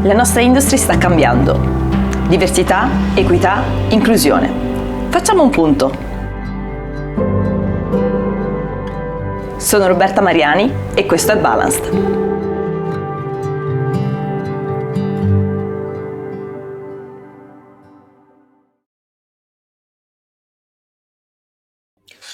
La nostra industria sta cambiando. Diversità, equità, inclusione. Facciamo un punto. Sono Roberta Mariani e questo è Balanced.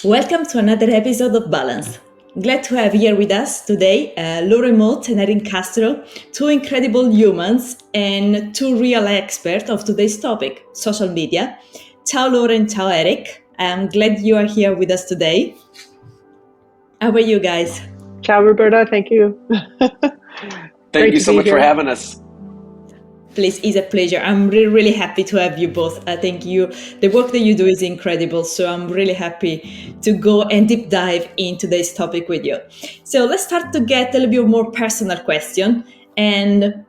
Welcome to another episode of Balanced. Glad to have here with us today Lauren Mote and Erick Castro, two incredible humans and two real experts of today's topic, social media. Ciao Lauren, ciao Erick. I'm glad you are here with us today. How are you guys? Ciao Roberta, thank you. Thank you so much for having us. Please, it's a pleasure. I'm really happy to have you both. I think the work that you do is incredible. So I'm really happy to go and deep dive into this topic with you. So let's start to get a little bit more personal question. And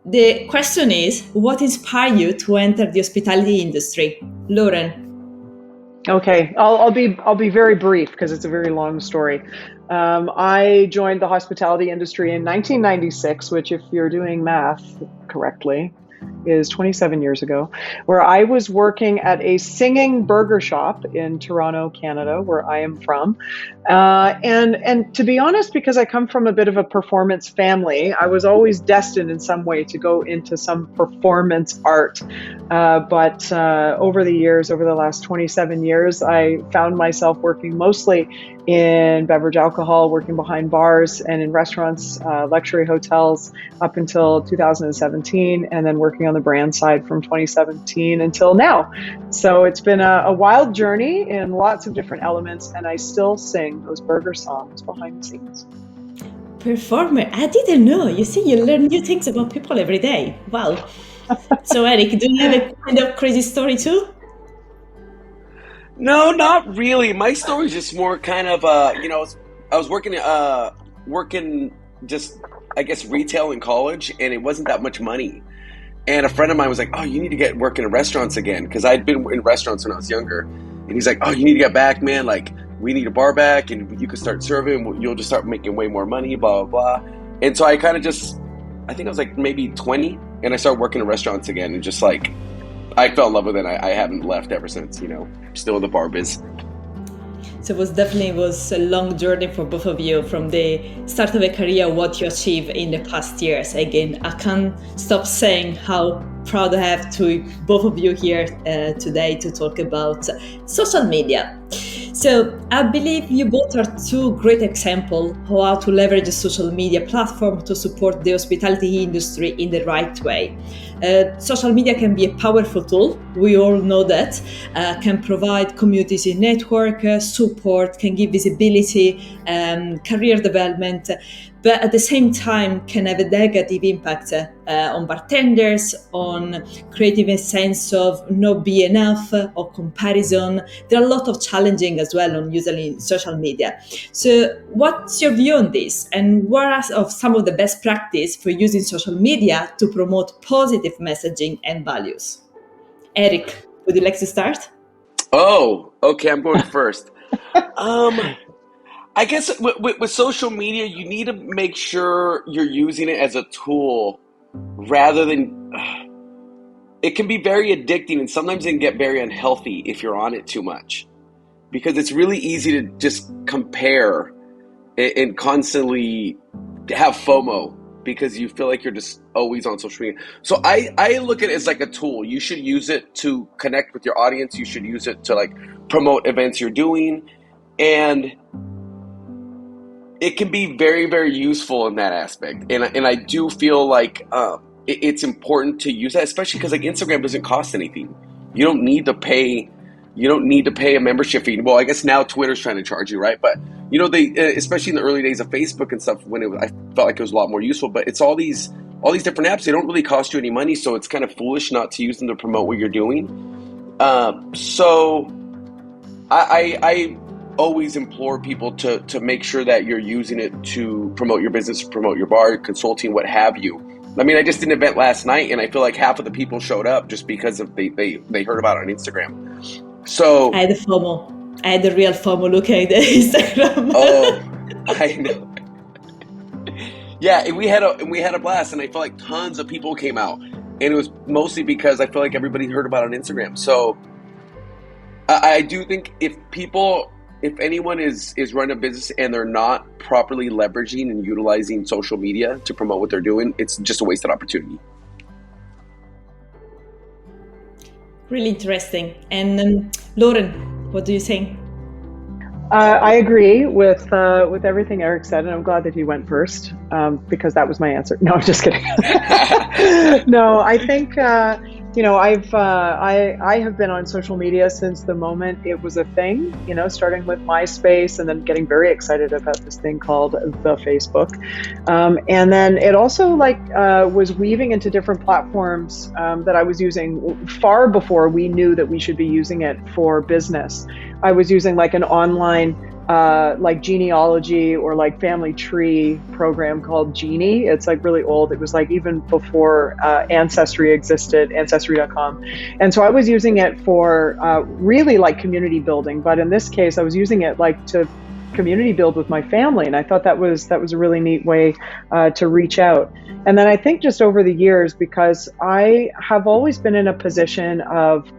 the question is, what inspired you to enter the hospitality industry? Lauren. Okay, I'll be very brief because it's a very long story. I joined the hospitality industry in 1996, which, if you're doing math correctly, is 27 years ago, where I was working at a singing burger shop in Toronto, Canada, where I am from. And to be honest, because I come from a bit of a performance family, I was always destined in some way to go into some performance art. But over the last 27 years, I found myself working mostly in beverage alcohol, working behind bars and in restaurants, luxury hotels up until 2017, and then working on the brand side from 2017 until now. So it's been a wild journey in lots of different elements, and I still sing those burger songs behind the scenes. Performer, I didn't know. You see, you learn new things about people every day. Wow. So Erick, do you have a kind of crazy story too? No, not really. My story is just more kind of, I was working just, I guess, retail in college, and it wasn't that much money. And a friend of mine was like, oh, you need to get working in restaurants again, because I'd been in restaurants when I was younger. And he's like, oh, you need to get back, man. Like, we need a bar back, and you can start serving. You'll just start making way more money, blah, blah, blah. And so I kind of I think I was like maybe 20, and I started working in restaurants again, and just like, I fell in love with it. I haven't left ever since, still in the bar biz. So it was a long journey for both of you from the start of a career, what you achieved in the past years. Again, I can't stop saying how proud I am to both of you here today to talk about social media. So I believe you both are two great examples of how to leverage a social media platform to support the hospitality industry in the right way. Social media can be a powerful tool. We all know that. Can provide communities in network, support, can give visibility, career development, but at the same time can have a negative impact on bartenders, on creating a sense of not be enough or comparison. There are a lot of challenging as well on using social media. So what's your view on this? And what are some of the best practice for using social media to promote positive messaging and values? Erick, would you like to start? Oh, okay, I'm going first. I guess with social media, you need to make sure you're using it as a tool rather than... it can be very addicting, and sometimes it can get very unhealthy if you're on it too much. Because it's really easy to just compare and constantly have FOMO because you feel like you're just always on social media. So I look at it as like a tool. You should use it to connect with your audience. You should use it to like promote events you're doing. And it can be very, very useful in that aspect. And I do feel like it's important to use that, especially because like Instagram doesn't cost anything. You don't need to pay a membership fee. Well, I guess now Twitter's trying to charge you, right? But they, especially in the early days of Facebook and stuff, when I felt like it was a lot more useful. But it's all these different apps. They don't really cost you any money, so it's kind of foolish not to use them to promote what you're doing. So I always implore people to make sure that you're using it to promote your business, promote your bar, consulting, what have you. I mean, I just did an event last night, and I feel like half of the people showed up just because of they heard about it on Instagram. So I had the FOMO. I had the real FOMO looking at the Instagram. Oh, I know. Yeah, and we had a blast, and I felt like tons of people came out, and it was mostly because I feel like everybody heard about it on Instagram. So I do think if anyone is running a business and they're not properly leveraging and utilizing social media to promote what they're doing, it's just a wasted opportunity. Really interesting. And Lauren, what do you think? I agree with everything Eric said, and I'm glad that he went first because that was my answer. No, I'm just kidding. No, I think I have been on social media since the moment it was a thing. Starting with MySpace and then getting very excited about this thing called the Facebook, and then it also was weaving into different platforms that I was using far before we knew that we should be using it for business. I was using an online genealogy or family tree program called Genie. It's really old. It was even before Ancestry existed, Ancestry.com. And so I was using it for really community building. But in this case, I was using it to community build with my family. And I thought that was a really neat way to reach out. And then I think just over the years, because I have always been in a position of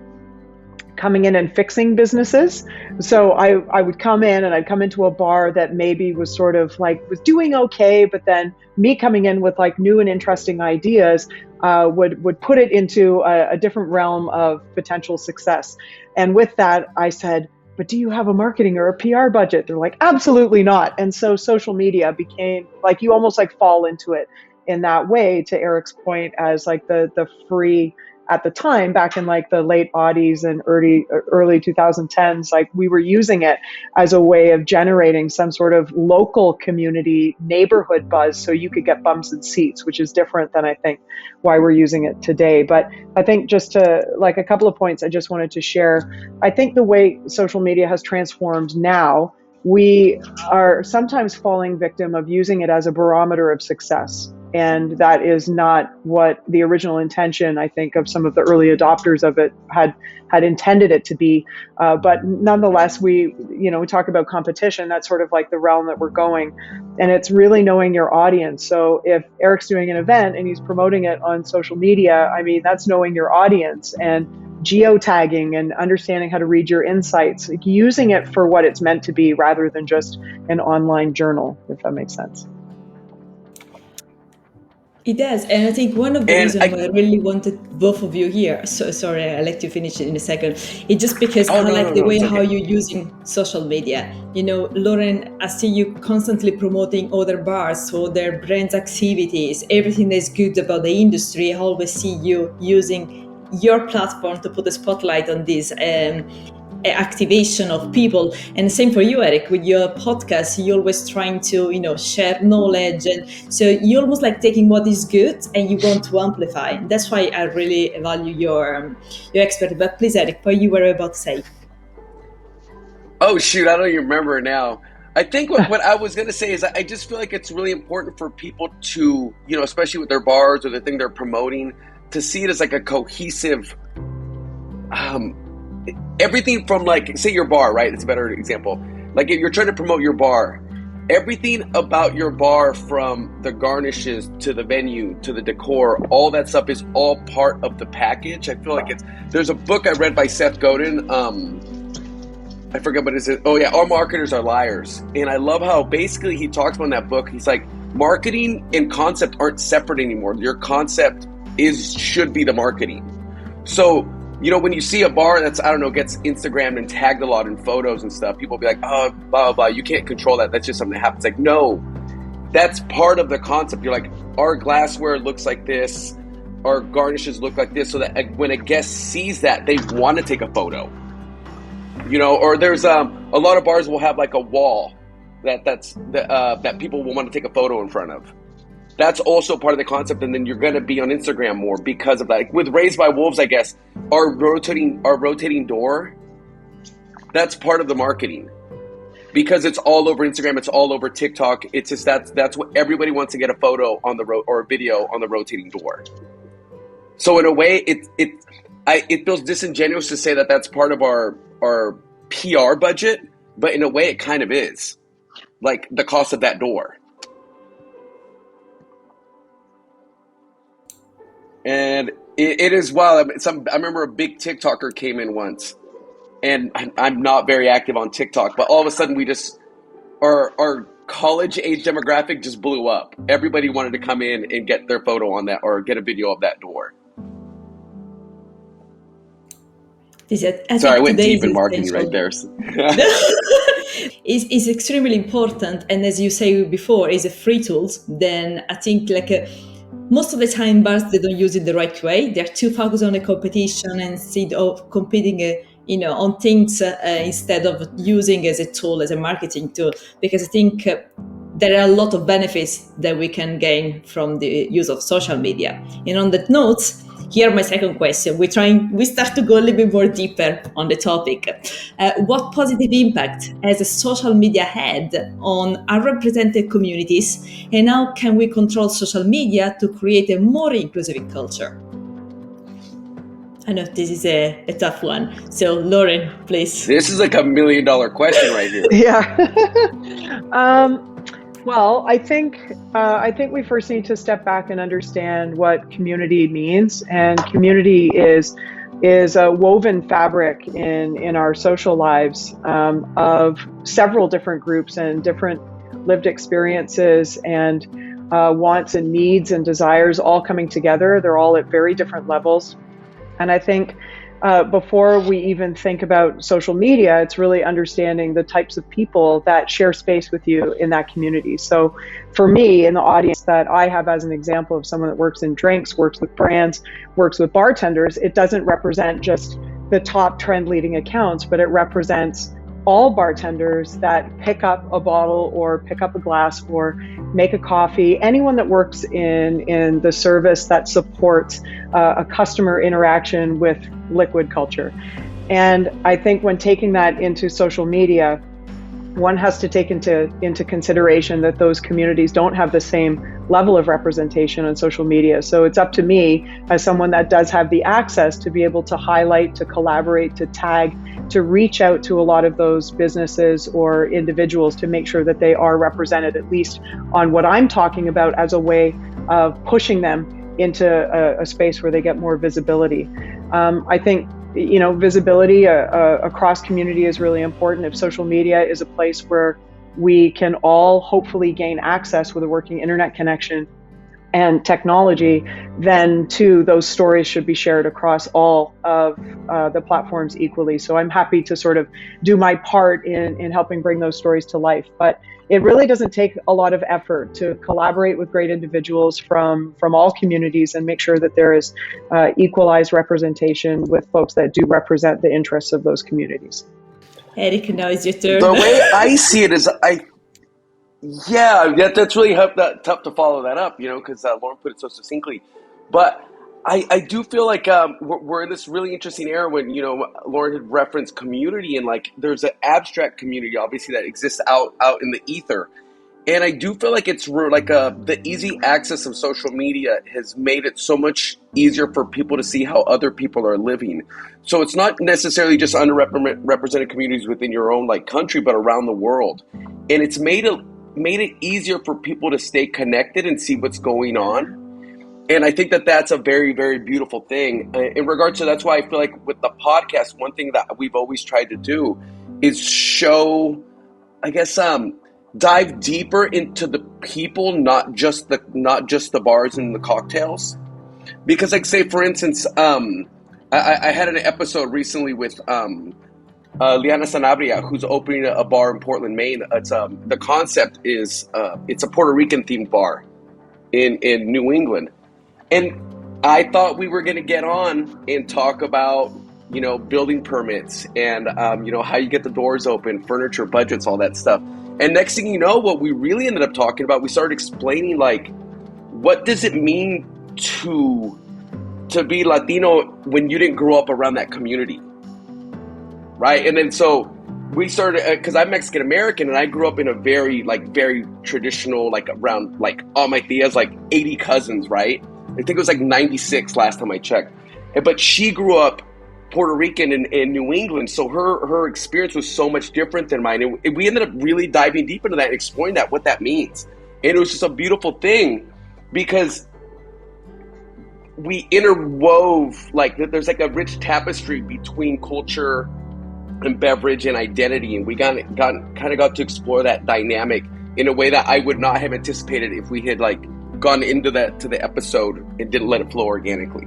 coming in and fixing businesses. So I would come in and I'd come into a bar that maybe was sort of was doing okay, but then me coming in with new and interesting ideas would put it into a different realm of potential success. And with that, I said, but do you have a marketing or a PR budget? They're like, absolutely not. And so social media became you almost fall into it in that way, to Erick's point, as the free. At the time, back in the late '80s and early 2010s, we were using it as a way of generating some sort of local community neighborhood buzz, so you could get bums and seats, which is different than I think why we're using it today. But I think just to a couple of points I just wanted to share. I think the way social media has transformed now, we are sometimes falling victim of using it as a barometer of success. And that is not what the original intention, I think, of some of the early adopters of it had intended it to be. But nonetheless, we talk about competition. That's sort of the realm that we're going. And it's really knowing your audience. So if Erick's doing an event and he's promoting it on social media, I mean, that's knowing your audience and geotagging and understanding how to read your insights, using it for what it's meant to be rather than just an online journal, if that makes sense. It does, and I think one of the reasons why I really wanted both of you here, so sorry, I'll let you finish it in a second, it's just because I like the way how you're using social media. Lauren, I see you constantly promoting other bars, so their brands activities, everything that's good about the industry. I always see you using your platform to put a spotlight on this activation of people. And same for you, Erick, with your podcast, you're always trying to share knowledge, and so you're almost taking what is good and you want to amplify. And that's why I really value your expertise. But please, Erick, what you were about to say. Oh shoot, I don't even remember now. I think what I was going to say is I just feel like it's really important for people to, especially with their bars or the thing they're promoting, to see it as a cohesive everything from say your bar, right? It's a better example. If you're trying to promote your bar, everything about your bar, from the garnishes to the venue to the decor, all that stuff is all part of the package. I feel there's a book I read by Seth Godin. I forget what it is. Oh yeah, All Marketers Are Liars. And I love how basically he talks about in that book. He's marketing and concept aren't separate anymore. Your concept should be the marketing. So when you see a bar that's, gets Instagrammed and tagged a lot in photos and stuff, people will be like, oh, blah, blah, blah, you can't control that. That's just something that happens. No, that's part of the concept. You're our glassware looks like this, our garnishes look like this, so that when a guest sees that, they want to take a photo. Or there's a lot of bars will have a wall that people will want to take a photo in front of. That's also part of the concept, and then you're going to be on Instagram more because of that. With Raised by Wolves, I guess, our rotating door, that's part of the marketing because it's all over Instagram, it's all over TikTok. It's just that's what everybody wants to get a photo on the or a video on the rotating door. So in a way, it feels disingenuous to say that that's part of our PR budget, but in a way, it kind of is, the cost of that door. And it is wild. I remember a big TikToker came in once, and I'm not very active on TikTok, but all of a sudden our college age demographic just blew up. Everybody wanted to come in and get their photo on that or get a video of that door. Sorry, I went deep in marketing right there. Is extremely important, and as you say before, is a free tools. Then I think most of the time bars, they don't use it the right way. They're too focused on the competition instead of competing on things instead of using as a tool, as a marketing tool, because I think there are a lot of benefits that we can gain from the use of social media. And on that note, here my second question. We start to go a little bit more deeper on the topic. What positive impact has a social media had on unrepresented communities, and how can we control social media to create a more inclusive culture? I know this is a tough one. So Lauren, please. This is like $1 million question right here. Yeah. Well, I think we first need to step back and understand what community means, and community is a woven fabric in our social lives of several different groups and different lived experiences and wants and needs and desires all coming together. They're all at very different levels, and I think before we even think about social media, it's really understanding the types of people that share space with you in that community. So for me, in the audience that I have as an example of someone that works in drinks, works with brands, works with bartenders, it doesn't represent just the top trend leading accounts, but it represents all bartenders that pick up a bottle or pick up a glass or make a coffee, anyone that works in the service that supports a customer interaction with liquid culture. And I think when taking that into social media, one has to take into consideration that those communities don't have the same level of representation on social media. So it's up to me as someone that does have the access to be able to highlight, to collaborate, to tag, to reach out to a lot of those businesses or individuals to make sure that they are represented, at least on what I'm talking about, as a way of pushing them into a space where they get more visibility. I think visibility across community is really important. If social media is a place where we can all hopefully gain access with a working internet connection and technology, then too, those stories should be shared across all of the platforms equally. So I'm happy to sort of do my part in helping bring those stories to life. But it really doesn't take a lot of effort to collaborate with great individuals from all communities and make sure that there is equalized representation with folks that do represent the interests of those communities. Erick, now is your turn. The way I see it is, that's really tough to follow that up, because Lauren put it so succinctly. But I do feel like we're in this really interesting era when, Lauren had referenced community, and there's an abstract community, obviously, that exists out in the ether. And I do feel like it's the easy access of social media has made it so much easier for people to see how other people are living. So it's not necessarily just underrepresented communities within your own country, but around the world. And it's made it easier for people to stay connected and see what's going on. And I think that that's a very, very beautiful thing. In regards to, that's why I feel like with the podcast, one thing that we've always tried to do is show, dive deeper into the people, not just the bars and the cocktails. Because say for instance, I had an episode recently with Liana Sanabria, who's opening a bar in Portland, Maine. It's the concept is it's a Puerto Rican themed bar in New England, and I thought we were going to get on and talk about building permits and how you get the doors open, furniture, budgets, all that stuff. And next thing you know, what we really ended up talking about, we started explaining what does it mean to be Latino when you didn't grow up around that community. Right. And then so we started, because I'm Mexican American and I grew up in a very traditional, around all my tias, 80 cousins. Right. I think it was 96 last time I checked. But she grew up Puerto Rican in New England. So her experience was so much different than mine. And we ended up really diving deep into that and exploring what that means. And it was just a beautiful thing because we interwove, like there's like a rich tapestry between culture and beverage and identity, and we kind of got to explore that dynamic in a way that I would not have anticipated if we had like gone into that to the episode and didn't let it flow organically.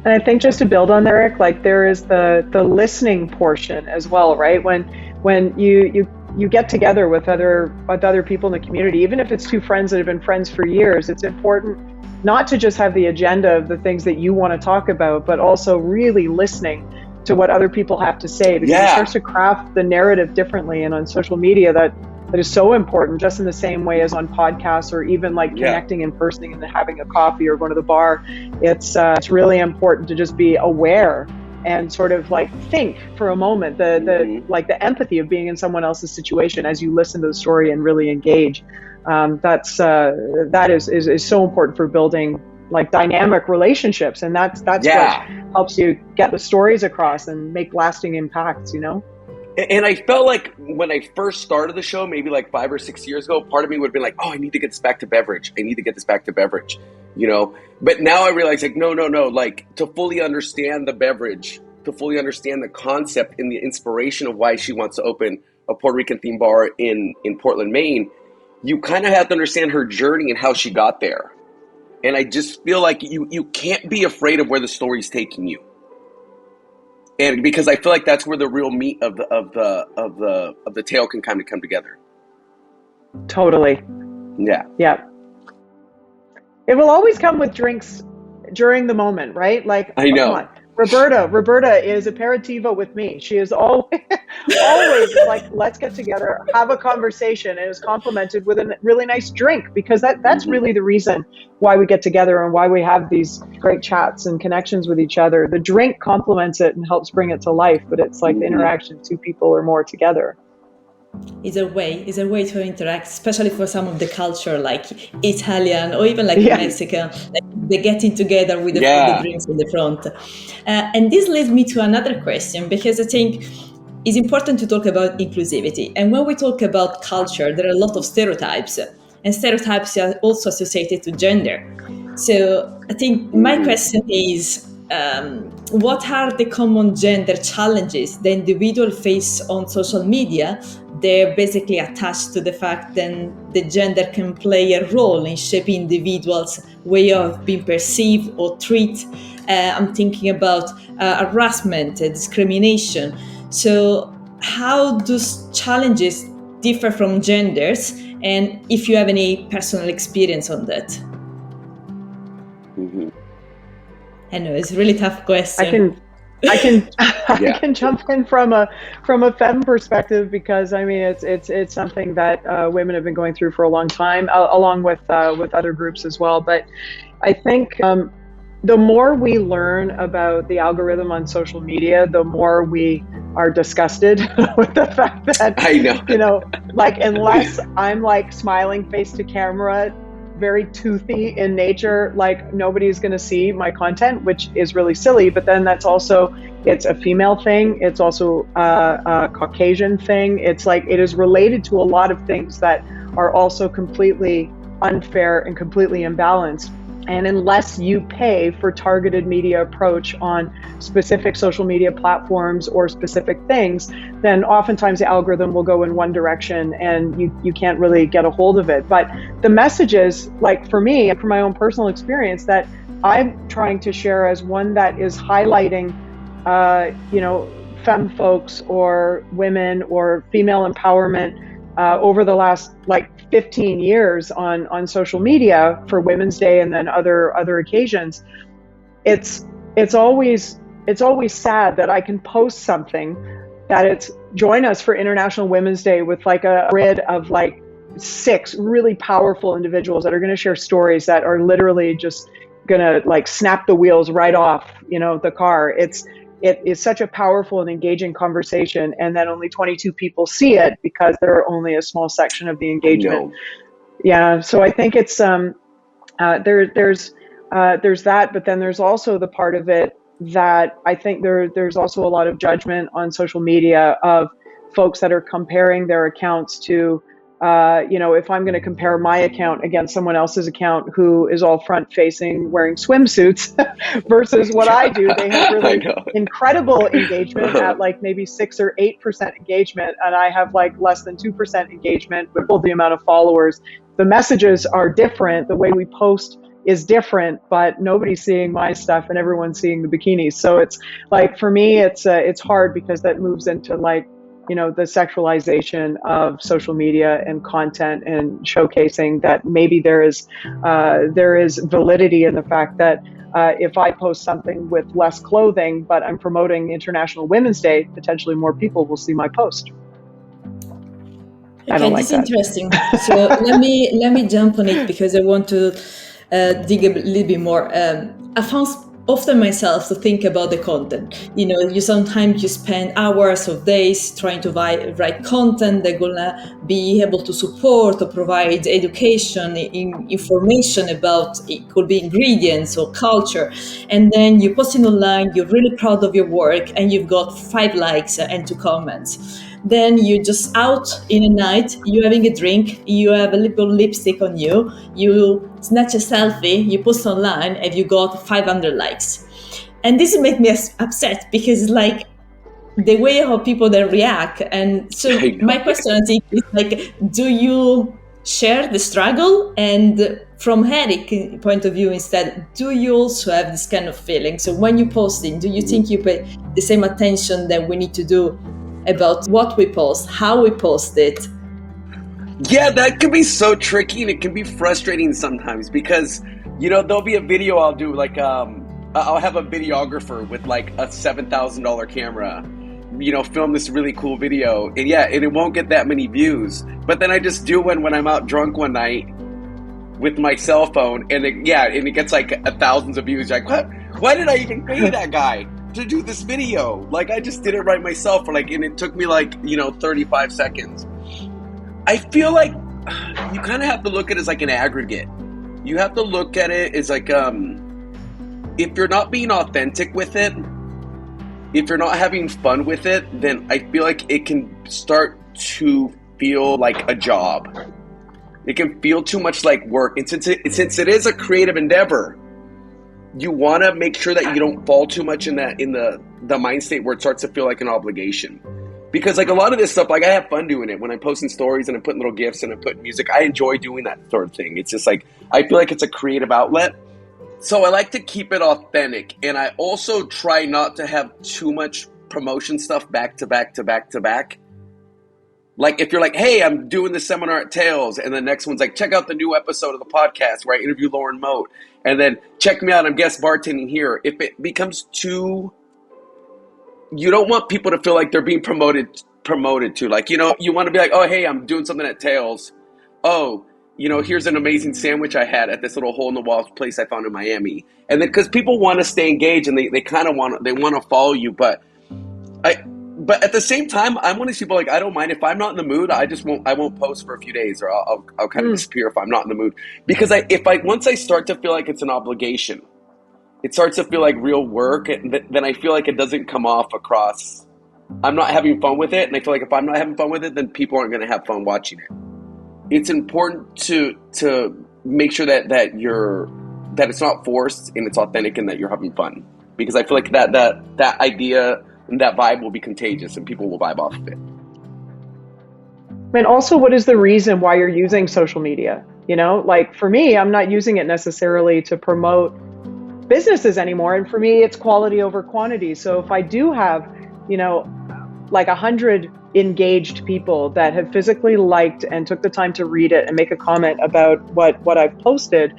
And I think just to build on Eric, like there is the listening portion as well, right? When you get together with other people in the community, even if it's two friends that have been friends for years, it's important not to just have the agenda of the things that you want to talk about, but also really listening to what other people have to say, because it starts to craft the narrative differently. And on social media, that is so important, just in the same way as on podcasts or even like connecting in person and having a coffee or going to the bar. It's really important to just be aware and sort of like think for a moment, the empathy of being in someone else's situation as you listen to the story and really engage. That is so important for building like dynamic relationships, and that's what helps you get the stories across and make lasting impacts, you know? And I felt like when I first started the show, maybe like 5 or 6 years ago, part of me would have been like, oh, I need to get this back to beverage. You know? But now I realize like, no. Like to fully understand the beverage, to fully understand the concept and the inspiration of why she wants to open a Puerto Rican themed bar in Portland, Maine, you kind of have to understand her journey and how she got there. And I just feel like you can't be afraid of where the story's taking you. And because I feel like that's where the real meat of the tale can kind of come together. Totally. Yeah. It will always come with drinks during the moment, right? Like, I know. Come on. Roberta is aperitivo with me. She is always like, let's get together, have a conversation, and is complemented with a really nice drink, because that's really the reason why we get together and why we have these great chats and connections with each other. The drink complements it and helps bring it to life, but it's like the interaction, two people or more together. Is a way to interact, especially for some of the culture like Italian or even like Mexican, like they're getting together with the drinks in the front. And this leads me to another question, because I think it's important to talk about inclusivity. And when we talk about culture, there are a lot of stereotypes, and stereotypes are also associated to gender. So I think my question is, what are the common gender challenges the individual face on social media? They're basically attached to the fact that the gender can play a role in shaping individuals' way of being perceived or treated. I'm thinking about harassment, discrimination. So how do challenges differ from genders? And if you have any personal experience on that? I know it's a really tough question. I can jump in from a femme perspective, because I mean it's something that women have been going through for a long time, along with other groups as well. But I think the more we learn about the algorithm on social media, the more we are disgusted with the fact that you know, like, unless I'm like smiling face to camera, very toothy in nature, like nobody's going to see my content, which is really silly. But then it's a female thing. It's also a Caucasian thing. It's like, it is related to a lot of things that are also completely unfair and completely imbalanced. And unless you pay for targeted media approach on specific social media platforms or specific things, then oftentimes the algorithm will go in one direction and you can't really get a hold of it. But the messages, like for me, and from my own personal experience, that I'm trying to share as one that is highlighting, femme folks or women or female empowerment over the last 15 years on social media for Women's Day and then other occasions. It's always sad that I can post something that it's join us for International Women's Day with like a grid of 6 really powerful individuals that are going to share stories that are literally just going to snap the wheels right off, the car. It is such a powerful and engaging conversation, and then only 22 people see it because they're only a small section of the engagement. Yeah, so I think it's there's that, but then there's also the part of it that I think there's also a lot of judgment on social media of folks that are comparing their accounts to If I'm going to compare my account against someone else's account who is all front facing wearing swimsuits versus what I do, they have I really know. incredible engagement at like maybe 6 or 8% engagement. And I have like less than 2% engagement with the amount of followers. The messages are different. The way we post is different, but nobody's seeing my stuff and everyone's seeing the bikinis. So it's like, for me, it's hard because that moves into like, the sexualization of social media and content and showcasing that maybe there is validity in the fact that if I post something with less clothing, but I'm promoting International Women's Day, potentially more people will see my post. Okay, this is interesting. So let me jump on it because I want to dig a little bit more. I found often myself to think about the content. You sometimes you spend hours of days trying to write content that gonna be able to support or provide education, information about, it could be ingredients or culture, and then you post it online. You're really proud of your work, and you've got 5 likes and 2 comments. Then you're just out in a night, you're having a drink, you have a little lipstick on you, you snatch a selfie, you post online, and you got 500 likes. And this makes me upset because it's like the way how people then react. And so my question, I think, is like, do you share the struggle? And from Erick's point of view instead, do you also have this kind of feeling? So when you're posting, do you think you pay the same attention that we need to do about what we post, how we post it? Yeah, that can be so tricky, and it can be frustrating sometimes because, there'll be a video I'll do, like, I'll have a videographer with like a $7,000 camera, film this really cool video, and it won't get that many views. But then I just do one when I'm out drunk one night with my cell phone, and it gets like thousands of views. You're like, what? Why did I even pay that guy to do this video? Like, I just did it right myself, and it took me like 35 seconds. I feel like you kind of have to look at it as like an aggregate. You have to look at it as like, if you're not being authentic with it, if you're not having fun with it, then I feel like it can start to feel like a job. It can feel too much like work. And since it is a creative endeavor, you want to make sure that you don't fall too much in the mind state where it starts to feel like an obligation. Because like a lot of this stuff, like I have fun doing it when I'm posting stories and I'm putting little GIFs and I'm putting music. I enjoy doing that sort of thing. It's just like, I feel like it's a creative outlet. So I like to keep it authentic. And I also try not to have too much promotion stuff back to back to back to back. Like if you're like, hey, I'm doing this seminar at Tails, and the next one's like, check out the new episode of the podcast where I interview Lauren Mote, and then check me out, I'm guest bartending here. If it becomes too, you don't want people to feel like they're being promoted to, like, you want to be like, oh, hey, I'm doing something at Tails. Oh, here's an amazing sandwich I had at this little hole in the wall place I found in Miami. And then, because people want to stay engaged and they kind of want to follow you, but at the same time, I'm one of these people, like, I don't mind if I'm not in the mood. I won't post for a few days, or I'll kind of disappear if I'm not in the mood. Because once I start to feel like it's an obligation, it starts to feel like real work, and then I feel like it doesn't come off across. I'm not having fun with it, and I feel like if I'm not having fun with it, then people aren't going to have fun watching it. It's important to make sure that it's not forced and it's authentic and that you're having fun, because I feel like that idea and that vibe will be contagious and people will vibe off of it. And also, what is the reason why you're using social media? Like for me, I'm not using it necessarily to promote businesses anymore. And for me, it's quality over quantity. So if I do have, like 100 engaged people that have physically liked and took the time to read it and make a comment about what I've posted,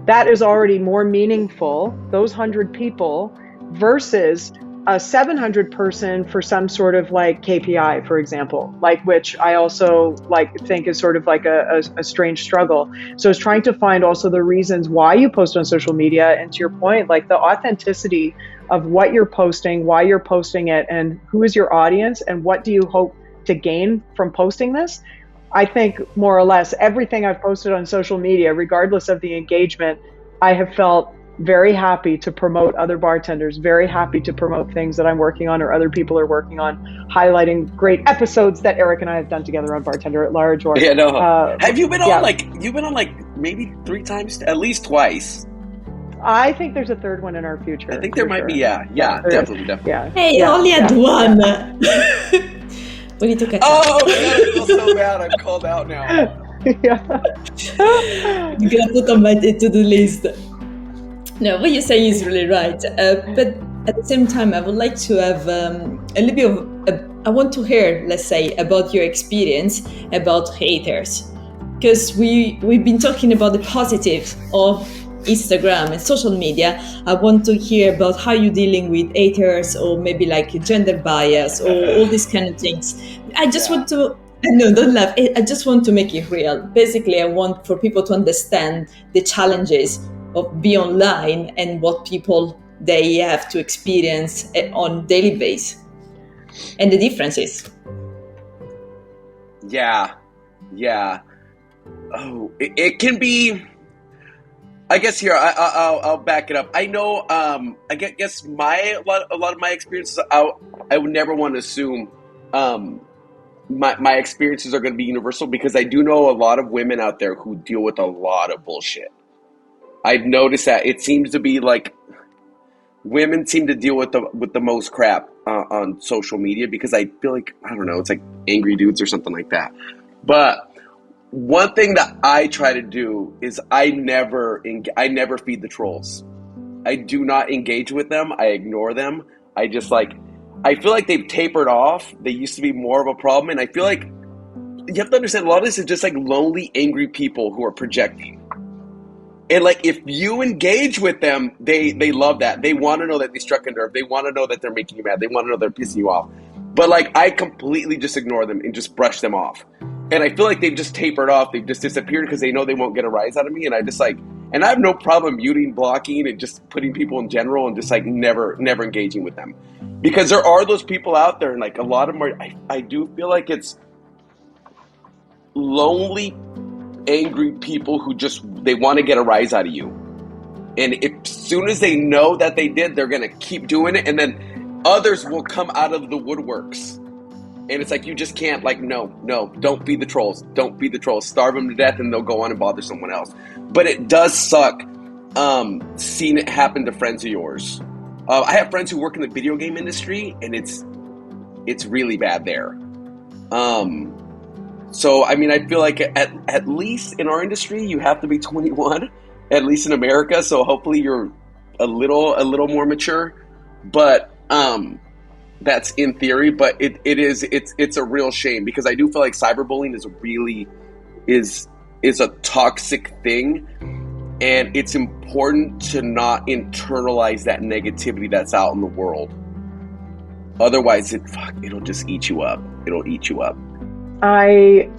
that is already more meaningful, those 100 people, versus a 700 person for some sort of like KPI, for example, like, which I also think is sort of like a strange struggle. So it's trying to find also the reasons why you post on social media, and to your point, like the authenticity of what you're posting, why you're posting it, and who is your audience, and what do you hope to gain from posting this. I think more or less everything I've posted on social media, regardless of the engagement, I have felt very happy to promote other bartenders, very happy to promote things that I'm working on or other people are working on, highlighting great episodes that Eric and I have done together on Bartender at Large. Or Yeah, no. Have you been on yeah. you've been on like maybe 3 times, at least twice? I think there's a third one in our future. I think there might be, yeah, definitely. Yeah. Hey, yeah, only had one. We need to catch up. Oh, God, I feel so bad. I'm called out now. Yeah. I'm gonna put on my to-do list. No, what you're saying is really right. But at the same time, I would like to have a little bit of. I want to hear, let's say, about your experience about haters, because we've been talking about the positives of Instagram and social media. I want to hear about how you're dealing with haters, or maybe like gender bias, or all these kind of things. I just want to. No, don't laugh. I just want to make it real. Basically, I want for people to understand the challenges of being online and what people they have to experience on daily basis and the differences. Yeah. Oh, it can be. I guess here I'll back it up. I know. I guess a lot of my experiences. I would never want to assume. My experiences are going to be universal, because I do know a lot of women out there who deal with a lot of bullshit. I've noticed that it seems to be like women seem to deal with the most crap on social media, because I feel like, I don't know, it's like angry dudes or something like that. But one thing that I try to do is I never feed the trolls. I do not engage with them. I ignore them. I feel like they've tapered off. They used to be more of a problem, and I feel like you have to understand a lot of this is just like lonely, angry people who are projecting. And like, if you engage with them, they love that. They want to know that they struck a nerve. They want to know that they're making you mad. They want to know they're pissing you off. But like, I completely just ignore them and just brush them off. And I feel like they've just tapered off. They've just disappeared because they know they won't get a rise out of me. And I have no problem muting, blocking, and just putting people in general, and just like never engaging with them. Because there are those people out there, and like a lot of them are, I do feel like it's lonely, angry people who they want to get a rise out of you. And as soon as they know that they did, they're going to keep doing it. And then others will come out of the woodworks. And it's like, you just can't, like, no, don't feed the trolls. Don't feed the trolls. Starve them to death, and they'll go on and bother someone else. But it does suck seeing it happen to friends of yours. I have friends who work in the video game industry, and it's really bad there. So, I mean, I feel like at least in our industry, you have to be 21, at least in America. So hopefully you're a little more mature. But that's in theory. But it's a real shame, because I do feel like cyberbullying is a toxic thing. And it's important to not internalize that negativity that's out in the world. Otherwise, it'll just eat you up. It'll eat you up. I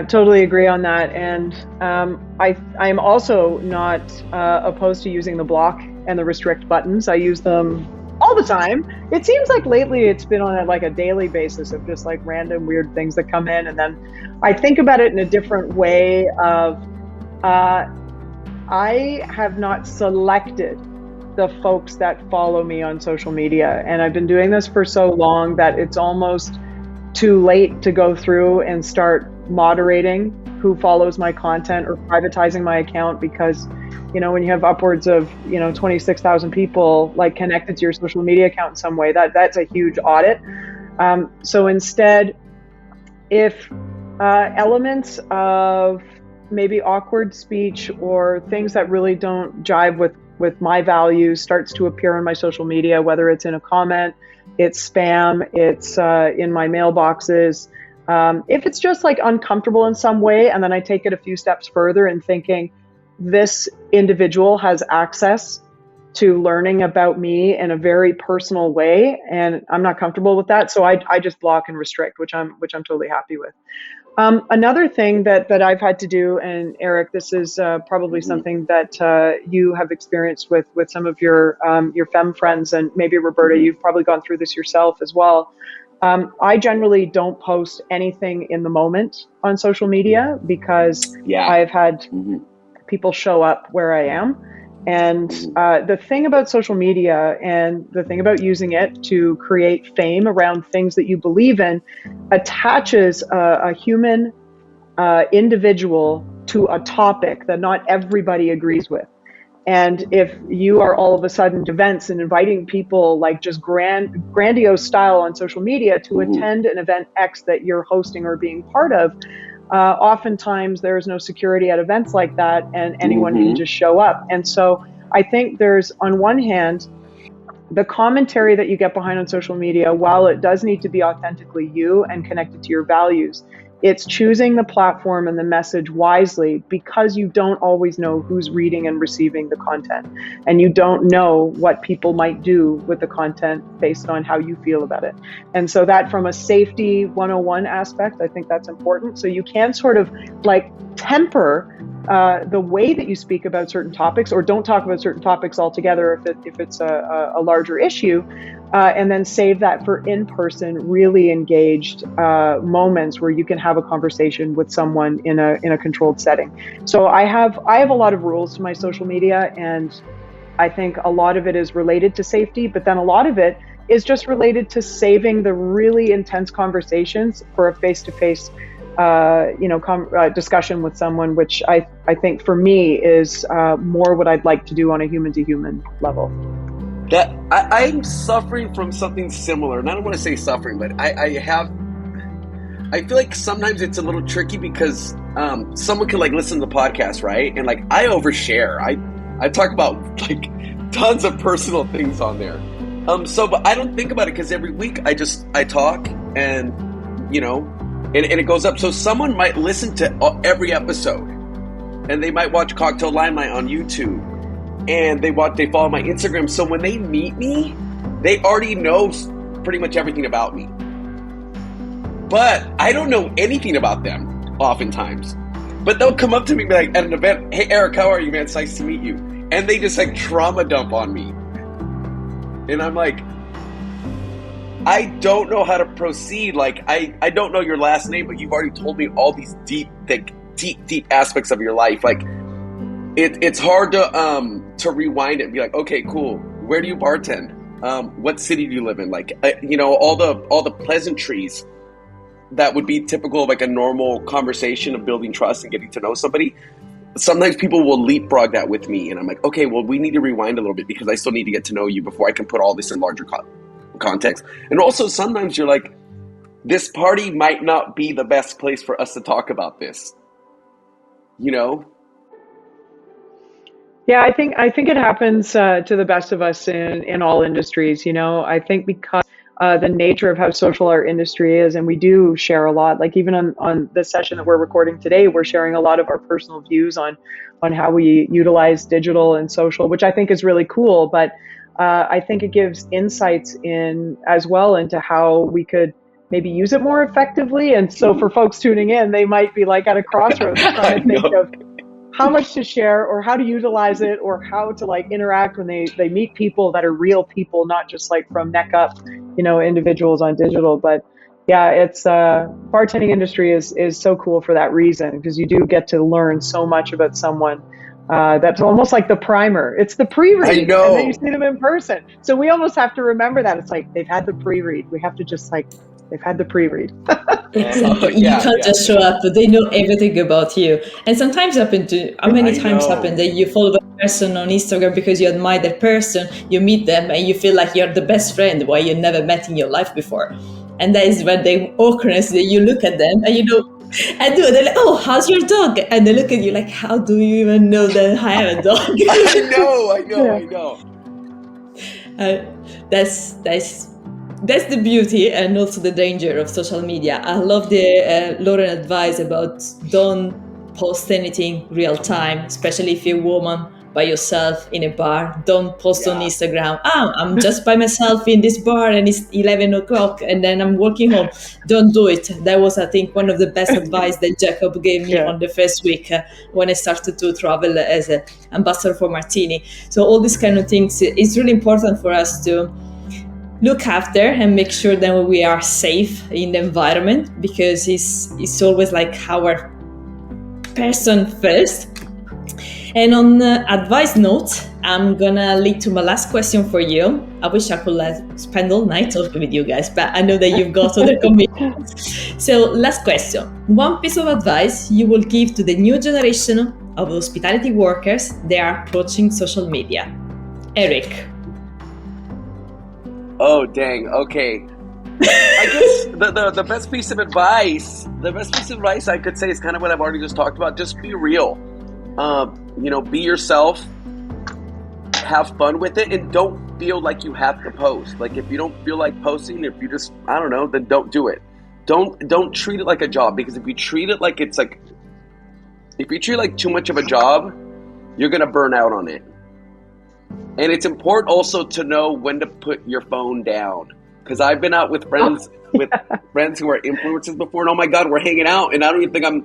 totally agree on that. And I'm also not opposed to using the block and the restrict buttons. I use them all the time. It seems like lately it's been on a daily basis of just like random weird things that come in. And then I think about it in a different way of, I have not selected the folks that follow me on social media. And I've been doing this for so long that it's almost too late to go through and start moderating who follows my content or privatizing my account, because, when you have upwards of, 26,000 people like connected to your social media account in some way, that's a huge audit. So instead, if elements of maybe awkward speech or things that really don't jive with my values starts to appear on my social media, whether it's in a comment, it's spam, it's in my mailboxes. If it's just like uncomfortable in some way, and then I take it a few steps further and thinking this individual has access to learning about me in a very personal way, and I'm not comfortable with that, so I just block and restrict, which I'm totally happy with. Another thing that I've had to do, and Eric, this is probably something that you have experienced with some of your femme friends, and maybe Roberta, you've probably gone through this yourself as well. I generally don't post anything in the moment on social media, because I've had people show up where I am, And the thing about social media and the thing about using it to create fame around things that you believe in attaches a human individual to a topic that not everybody agrees with. And if you are all of a sudden to events and inviting people like just grandiose style on social media to attend an event X that you're hosting or being part of, oftentimes there's no security at events like that, and anyone can just show up. And so I think there's, on one hand, the commentary that you get behind on social media, while it does need to be authentically you and connected to your values, it's choosing the platform and the message wisely, because you don't always know who's reading and receiving the content. And you don't know what people might do with the content based on how you feel about it. And so that, from a safety 101 aspect, I think that's important. So you can sort of like temper the way that you speak about certain topics, or don't talk about certain topics altogether if it's a larger issue, and then save that for in-person, really engaged moments where you can have a conversation with someone in a controlled setting. So I have a lot of rules to my social media, and I think a lot of it is related to safety, but then a lot of it is just related to saving the really intense conversations for a face-to-face discussion with someone, which I think for me is more what I'd like to do on a human-to-human level. That I'm suffering from something similar, and I don't want to say suffering, but I feel like sometimes it's a little tricky because someone can like listen to the podcast, right? And like I overshare. I talk about like tons of personal things on there. But I don't think about it because every week I talk and and it goes up. So someone might listen to every episode, and they might watch Cocktail Limelight on YouTube, and they follow my Instagram. So when they meet me, they already know pretty much everything about me. But I don't know anything about them oftentimes. But they'll come up to me and be like, at an event, "Hey Eric, how are you, man? It's nice to meet you." And they just like trauma dump on me. And I'm like, I don't know how to proceed. Like, I don't know your last name, but you've already told me all these deep aspects of your life. Like, it's hard to rewind it and be like, okay, cool. Where do you bartend? What city do you live in? Like, all the pleasantries that would be typical of like a normal conversation of building trust and getting to know somebody. Sometimes people will leapfrog that with me, and I'm like, okay, well, we need to rewind a little bit because I still need to get to know you before I can put all this in larger context. And also sometimes you're like, this party might not be the best place for us to talk about this, Yeah, I think it happens to the best of us in all industries. I think because the nature of how social our industry is, and we do share a lot. Like even on the session that we're recording today, we're sharing a lot of our personal views on how we utilize digital and social, which I think is really cool. But I think it gives insights as well into how we could maybe use it more effectively. And so for folks tuning in, they might be like at a crossroads trying to think of how much to share or how to utilize it or how to like interact when they meet people that are real people, not just like from neck up, individuals on digital. But yeah, it's bartending industry is so cool for that reason, because you do get to learn so much about someone. That's almost like the primer. It's the pre-read. I know. And then you see them in person. So we almost have to remember that. It's like they've had the pre-read. We have to just like, they've had the pre-read. Exactly. You can't just show up, but they know everything about you. And sometimes how many times happen that you follow a person on Instagram because you admire that person, you meet them and you feel like you're the best friend while you never met in your life before. And that is when the awkwardness that you look at them and they're like, "Oh, how's your dog?" And they look at you like, "How do you even know that I have a dog?" I know. That's the beauty and also the danger of social media. I love the Lauren advice about don't post anything real time, especially if you're a woman by yourself in a bar. Don't post on Instagram, I'm just by myself in this bar and it's 11 o'clock and then I'm walking home. Don't do it. That was, I think, one of the best advice that Jacob gave me on the first week when I started to travel as an ambassador for Martini. So all these kind of things, it's really important for us to look after and make sure that we are safe in the environment, because it's always like our person first. And on advice note, I'm gonna lead to my last question for you. I wish I could spend all night talking with you guys, but I know that you've got other commitments. So, last question. One piece of advice you will give to the new generation of hospitality workers that are approaching social media. Erick. Oh, dang. Okay. I guess the best piece of advice I could say is kind of what I've already just talked about. Just be real. Be yourself. Have fun with it, and don't feel like you have to post. Like, if you don't feel like posting, if you just, I don't know, then don't do it. Don't treat it like a job, because if you treat it like too much of a job, you're gonna burn out on it. And it's important also to know when to put your phone down, because I've been out with friends friends who are influencers before, and oh my God, we're hanging out, and I don't even think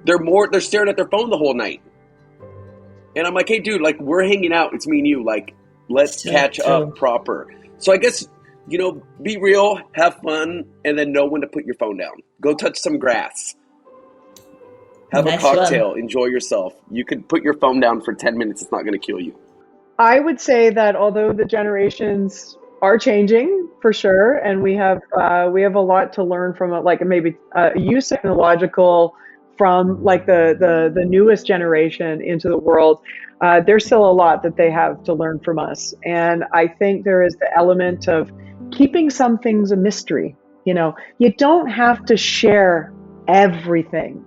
they're staring at their phone the whole night. And I'm like, hey, dude, like, we're hanging out. It's me and you. Like, let's catch up proper. So I guess, be real, have fun, and then know when to put your phone down. Go touch some grass. Have a cocktail. Enjoy yourself. You could put your phone down for 10 minutes. It's not going to kill you. I would say that although the generations are changing for sure, and we have a lot to learn from it, like maybe use technological from like the newest generation into the world, there's still a lot that they have to learn from us. And I think there is the element of keeping some things a mystery. You don't have to share everything.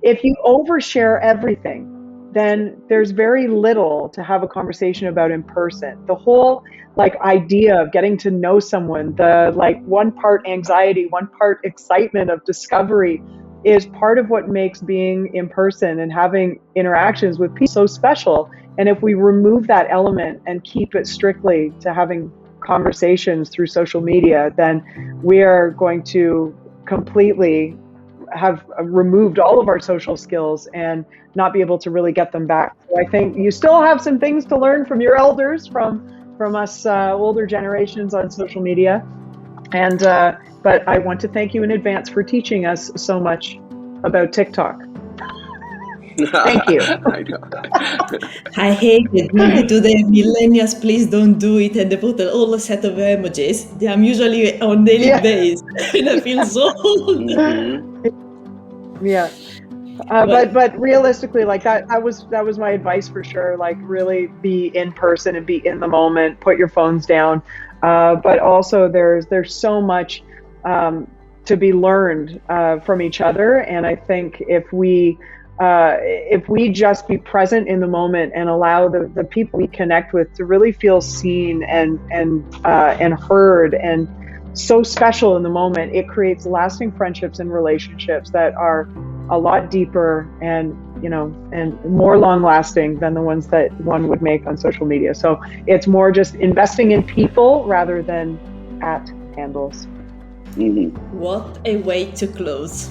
If you overshare everything, then there's very little to have a conversation about in person. The whole idea of getting to know someone, the one part anxiety, one part excitement of discovery, is part of what makes being in person and having interactions with people so special. And if we remove that element and keep it strictly to having conversations through social media, then we are going to completely have removed all of our social skills and not be able to really get them back. So I think you still have some things to learn from your elders, from us older generations on social media. And but I want to thank you in advance for teaching us so much about TikTok. Thank you. I hate it when they do the millennials, please don't do it, and they put a whole set of emojis. I'm usually on daily basis, and I feel so old. Mm-hmm. Yeah. But realistically, that was my advice for sure. Really be in person and be in the moment. Put your phones down. But also there's so much to be learned from each other. And I think if we just be present in the moment and allow the people we connect with to really feel seen and heard and so special in the moment, it creates lasting friendships and relationships that are a lot deeper and more long lasting than the ones that one would make on social media. So it's more just investing in people rather than at handles. Mm-hmm. What a way to close.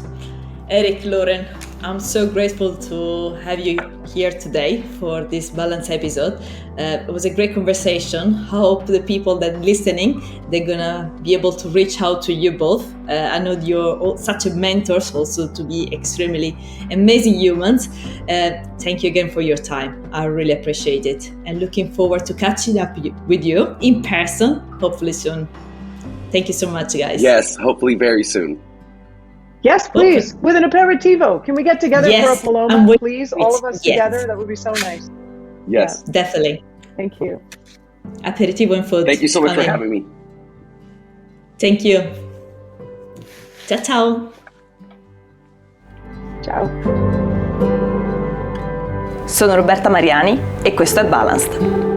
Erick, Lauren, I'm so grateful to have you here today for this Balance episode. It was a great conversation. I hope the people that are listening, they're gonna be able to reach out to you both. I know you're such a mentors also to be extremely amazing humans. Thank you again for your time. I really appreciate it. And looking forward to catching up with you in person, hopefully soon. Thank you so much, guys. Yes, hopefully very soon. Yes, please. With an aperitivo. Can we get together for a Paloma, please? All of us together. That would be so nice. Yes. Yeah, definitely. Thank you. Aperitivo and food. Thank you so much for having me. Thank you. Ciao, ciao. Ciao. Sono Roberta Mariani e questo è Balanced.